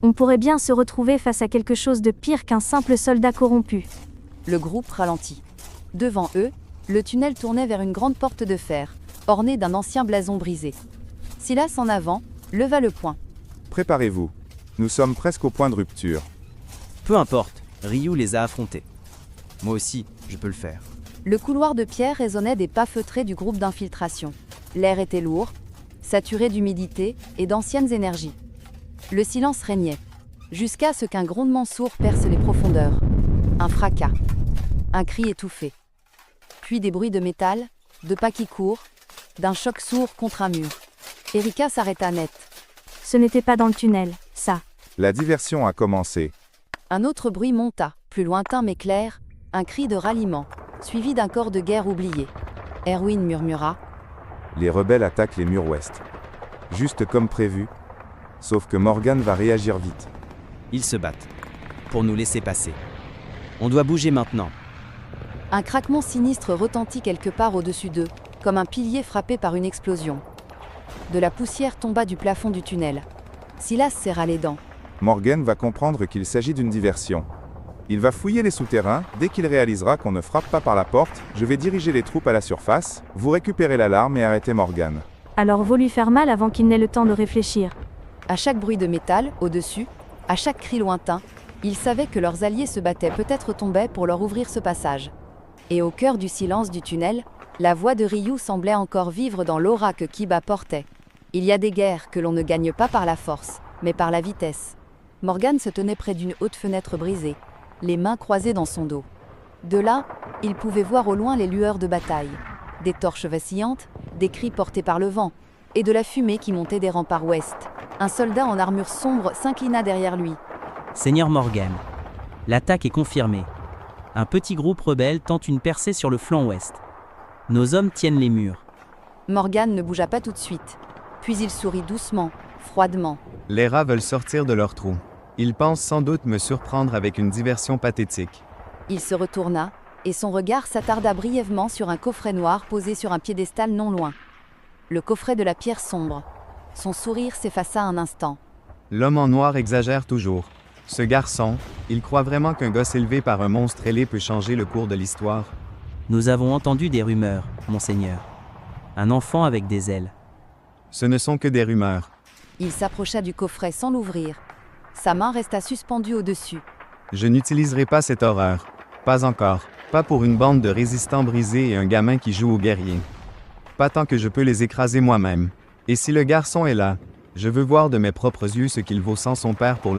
On pourrait bien se retrouver face à quelque chose de pire qu'un simple soldat corrompu. Le groupe ralentit. Devant eux, le tunnel tournait vers une grande porte de fer, ornée d'un ancien blason brisé. Silas en avant, leva le poing. Préparez-vous. Nous sommes presque au point de rupture. Peu importe, Ryu les a affrontés. Moi aussi, je peux le faire. Le couloir de pierre résonnait des pas feutrés du groupe d'infiltration. L'air était lourd, saturé d'humidité et d'anciennes énergies. Le silence régnait, jusqu'à ce qu'un grondement sourd perce les profondeurs. Un fracas. Un cri étouffé. Puis des bruits de métal, de pas qui courent, d'un choc sourd contre un mur. Erika s'arrêta net. Ce n'était pas dans le tunnel, ça. La diversion a commencé. Un autre bruit monta, plus lointain mais clair, un cri de ralliement, suivi d'un corps de guerre oublié. Erwin murmura. Les rebelles attaquent les murs ouest. Juste comme prévu. Sauf que Morgan va réagir vite. Ils se battent. Pour nous laisser passer. On doit bouger maintenant. Un craquement sinistre retentit quelque part au-dessus d'eux, comme un pilier frappé par une explosion. De la poussière tomba du plafond du tunnel. Silas serra les dents. Morgan va comprendre qu'il s'agit d'une diversion. Il va fouiller les souterrains. Dès qu'il réalisera qu'on ne frappe pas par la porte, je vais diriger les troupes à la surface, vous récupérez l'alarme et arrêtez Morgan. Alors vaut lui faire mal avant qu'il n'ait le temps de réfléchir. À chaque bruit de métal, au-dessus, à chaque cri lointain, ils savaient que leurs alliés se battaient, peut-être tombaient pour leur ouvrir ce passage. Et au cœur du silence du tunnel, la voix de Ryu semblait encore vivre dans l'aura que Kiba portait. Il y a des guerres que l'on ne gagne pas par la force, mais par la vitesse. Morgan se tenait près d'une haute fenêtre brisée, les mains croisées dans son dos. De là, il pouvait voir au loin les lueurs de bataille. Des torches vacillantes, des cris portés par le vent, et de la fumée qui montait des remparts ouest. Un soldat en armure sombre s'inclina derrière lui. Seigneur Morgan, l'attaque est confirmée. Un petit groupe rebelle tente une percée sur le flanc ouest. Nos hommes tiennent les murs. Morgan ne bougea pas tout de suite. Puis il sourit doucement, froidement. Les rats veulent sortir de leur trou. Ils pensent sans doute me surprendre avec une diversion pathétique. Il se retourna, et son regard s'attarda brièvement sur un coffret noir posé sur un piédestal non loin. Le coffret de la pierre sombre. Son sourire s'effaça un instant. L'homme en noir exagère toujours. Ce garçon, il croit vraiment qu'un gosse élevé par un monstre ailé peut changer le cours de l'histoire. Nous avons entendu des rumeurs, monseigneur. Un enfant avec des ailes. Ce ne sont que des rumeurs. Il s'approcha du coffret sans l'ouvrir. Sa main resta suspendue au-dessus. Je n'utiliserai pas cette horreur. Pas encore. Pas pour une bande de résistants brisés et un gamin qui joue au guerrier. Pas tant que je peux les écraser moi-même. Et si le garçon est là, je veux voir de mes propres yeux ce qu'il vaut sans son père pour